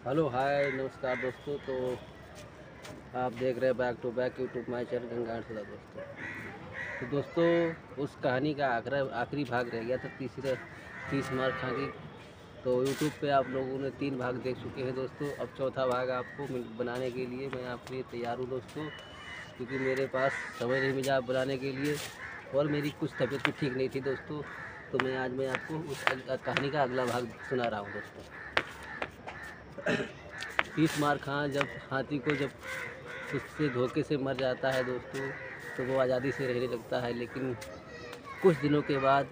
Hello hi नमस्कार दोस्तों। तो आप देख रहे हैं back to back YouTube my channel गंगार सदा दोस्तों। तो दोस्तों उस कहानी का आखिरी भाग रह गया था 30 मार खां की। तो यूट्यूब पे आप लोगों ने 3 भाग देख चुके हैं दोस्तों। अब चौथा भाग आपको बनाने के लिए मैं आपके लिए तैयार हूँ दोस्तों, क्योंकि मेरे पास समय नहीं मिला बनाने के लिए और मेरी कुछ तबीयत भी ठीक नहीं थी दोस्तों। तो मैं आपको उस कहानी का अगला भाग सुना रहा हूँ दोस्तों। 30 मार खां जब हाथी को जब उससे धोखे से मर जाता है दोस्तों, तो वो आज़ादी से रहने लगता है। लेकिन कुछ दिनों के बाद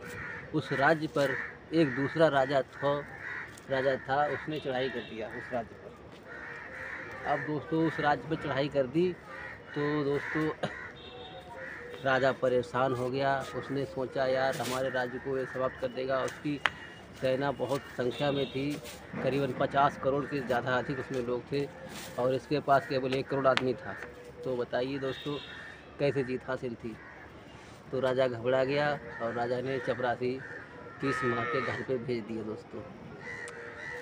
उस राज्य पर एक दूसरा राजा था, उसने चढ़ाई कर दिया उस राज्य पर। अब दोस्तों उस राज्य पर चढ़ाई कर दी तो दोस्तों राजा परेशान हो गया। उसने सोचा यार हमारे राज्य को ये समाप्त कर देगा। उसकी सेना बहुत संख्या में थी, करीबन 50 करोड़ से ज़्यादा अधिक उसमें लोग थे और इसके पास केवल 1 करोड़ आदमी था। तो बताइए दोस्तों कैसे जीत हासिल थी। तो राजा घबरा गया और राजा ने चपरासी 30 माह के घर पे भेज दिए दोस्तों।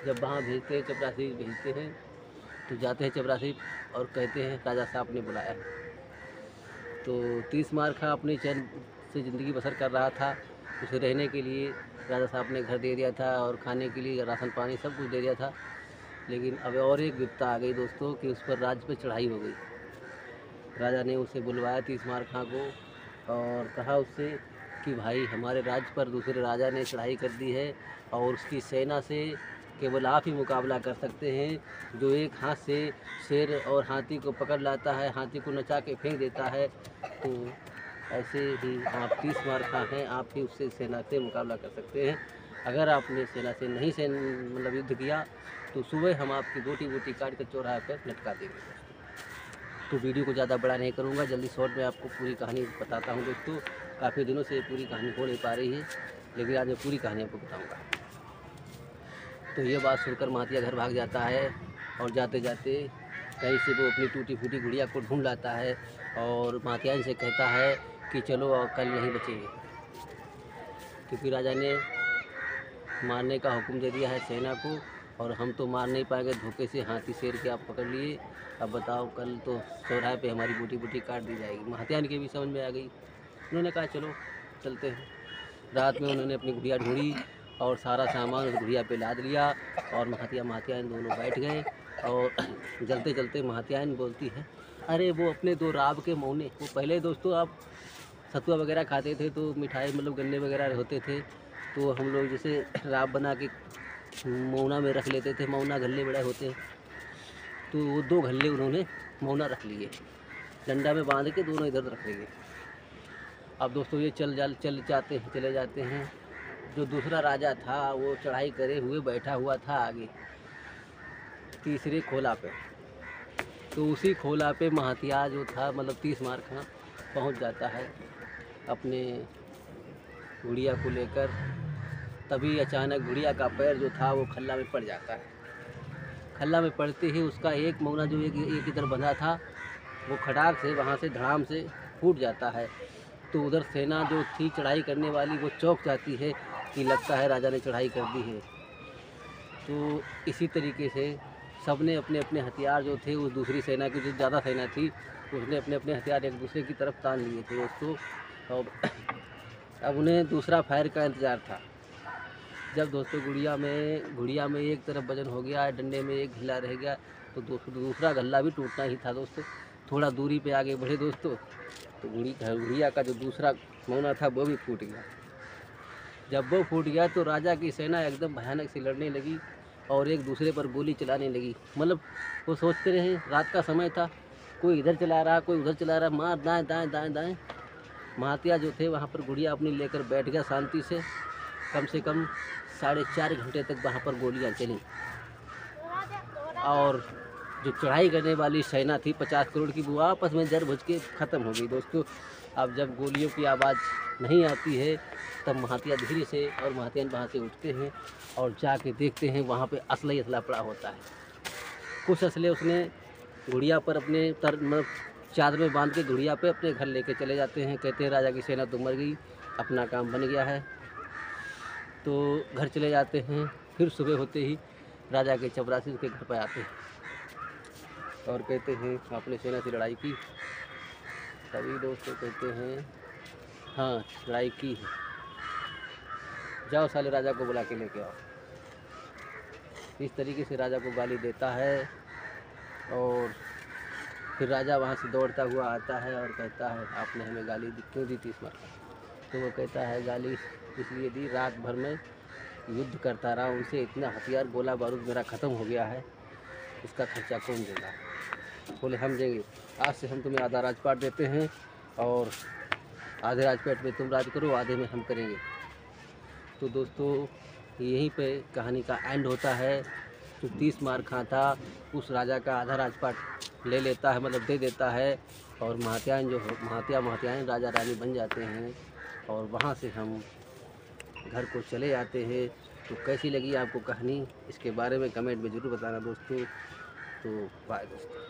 जब वहाँ चपरासी भेजते हैं तो जाते हैं चपरासी और कहते हैं राजा साहब ने बुलाया। तो 30 मार खां अपनी चैन से ज़िंदगी बसर कर रहा था। उसे रहने के लिए राजा साहब ने घर दे दिया था और खाने के लिए राशन पानी सब कुछ दे दिया था। लेकिन अब और एक विपदा आ गई दोस्तों कि उस पर राज्य पर चढ़ाई हो गई। राजा ने उसे बुलवाया 30 मार खां को और कहा उससे कि भाई हमारे राज्य पर दूसरे राजा ने चढ़ाई कर दी है और उसकी सेना से केवल आप ही मुकाबला कर सकते हैं, जो एक हाथ से शेर और हाथी को पकड़ लाता है, हाथी को नचा के फेंक देता है। तो ऐसे ही आप 30 मार खां हैं, आप ही उससे सेना से मुकाबला कर सकते हैं। अगर आपने सेना से नहीं मतलब युद्ध किया तो सुबह हम आपकी बोटी बोटी काट कर चौराहे पर लटका देंगे। तो वीडियो को ज़्यादा बड़ा नहीं करूँगा, जल्दी शॉर्ट में आपको पूरी कहानी बताता हूँ दोस्तों। काफ़ी दिनों से पूरी कहानी हो नहीं पा रही है, लेकिन आज मैं पूरी कहानी आपको बताऊँगा। तो ये बात सुनकर महातिया घर भाग जाता है और जाते जाते कहीं से वो अपनी टूटी फूटी गुड़िया को ढूंढ लाता है और महातिया से कहता है कि चलो और कल नहीं बचेंगे, क्योंकि राजा ने मारने का हुक्म दे दिया है सेना को और हम तो मार नहीं पाएंगे। धोखे से हाथी शेर के आप पकड़ लिए, अब बताओ कल तो चौराहे पे हमारी बूटी बूटी काट दी जाएगी। महात्यान की भी समझ में आ गई। उन्होंने कहा चलो चलते हैं। रात में उन्होंने अपनी गुड़िया ढूंढी और सारा सामान उस गुड़िया पे लाद लिया और महात्यान दोनों बैठ गए। और चलते चलते महात्यान बोलती है, अरे वो अपने 2 राब के मौने। वो पहले दोस्तों आप सतुआ वगैरह खाते थे तो मिठाई मतलब गन्ने वगैरह होते थे, तो हम लोग जैसे राब बना के मौना में रख लेते थे। मौना गल्ले बड़े होते हैं, तो वो 2 गल्ले उन्होंने मौना रख लिए, डंडा में बांध के दोनों इधर रख लिए। अब दोस्तों ये चले जाते हैं। जो दूसरा राजा था वो चढ़ाई करे हुए बैठा हुआ था आगे तीसरे खोला पे। तो उसी खोला पे महातिया जो था मतलब 30 मार खां पहुँच जाता है अपने गुड़िया को लेकर। तभी अचानक गुड़िया का पैर जो था वो खल्ला में पड़ जाता है। खल्ला में पड़ते ही उसका एक मौना जो एक इधर बंधा था वो खटाक से वहाँ से धड़ाम से फूट जाता है। तो उधर सेना जो थी चढ़ाई करने वाली वो चौंक जाती है कि लगता है राजा ने चढ़ाई कर दी है। तो इसी तरीके से सबने अपने अपने हथियार जो थे उस दूसरी सेना की जो ज़्यादा सेना थी उसने अपने अपने हथियार एक दूसरे की तरफ तान लिए थे दोस्तों। अब उन्हें दूसरा फायर का इंतज़ार था। जब दोस्तों गुड़िया में एक तरफ वजन हो गया, डंडे में एक घिला रह गया, तो दूसरा गल्ला भी टूटना ही था दोस्तों। थोड़ा दूरी पे आगे बढ़े दोस्तों तो गुड़िया का जो दूसरा मौना था वो भी फूट गया। जब वो फूट गया तो राजा की सेना एकदम भयानक सी लड़ने लगी और एक दूसरे पर गोली चलाने लगी। मतलब वो सोचते रहे, रात का समय था, कोई इधर चला रहा कोई उधर चला रहा, मार दाएँ दाएँ दाएँ दाएँ। महातिया जो थे वहाँ पर गुड़िया अपनी लेकर बैठ गया शांति से। कम से कम 4.5 घंटे तक वहाँ पर गोलियाँ चली और जो चढ़ाई करने वाली सेना थी 50 करोड़ की, वो आपस में जर बुझ के ख़त्म हो गई दोस्तों। अब जब गोलियों की आवाज़ नहीं आती है तब महातिया धीरे से और महातियान वहाँ से उठते हैं और जाके देखते हैं वहाँ पे असला ही असला पड़ा होता है। कुछ असले उसने गुड़िया पर अपने मतलब चादर में बांध के गुड़िया पे अपने घर लेके चले जाते हैं। कहते हैं राजा की सेना तो मर गई, अपना काम बन गया है। तो घर चले जाते हैं। फिर सुबह होते ही राजा के चपरासी उसके घर पर आते हैं और कहते हैं आपने सेना से लड़ाई की। तभी दोस्तों कहते हैं हाँ लड़ाई की है, जाओ साले राजा को बुला के लेके आओ। इस तरीके से राजा को गाली देता है और फिर राजा वहाँ से दौड़ता हुआ आता है और कहता है आपने हमें गाली क्यों दी थी इस बार? तो वो कहता है गाली इसलिए दी, रात भर में युद्ध करता रहा उनसे, इतना हथियार गोला बारूद मेरा ख़त्म हो गया है, इसका खर्चा कौन देगा? बोले हम देंगे, आज से हम तुम्हें आधा राजपाट देते हैं और आधे राजपाट में तुम राज करो, आधे में हम करेंगे। तो दोस्तों यहीं पे कहानी का एंड होता है। जो 30 मार खाता उस राजा का आधा राजपाट ले लेता है, मतलब दे देता है, और महात्यायन जो महात्यायन राजा रानी बन जाते हैं और वहाँ से हम घर को चले आते हैं। तो कैसी लगी आपको कहानी, इसके बारे में कमेंट में ज़रूर बताना दोस्तों। तो बाय दोस्तों।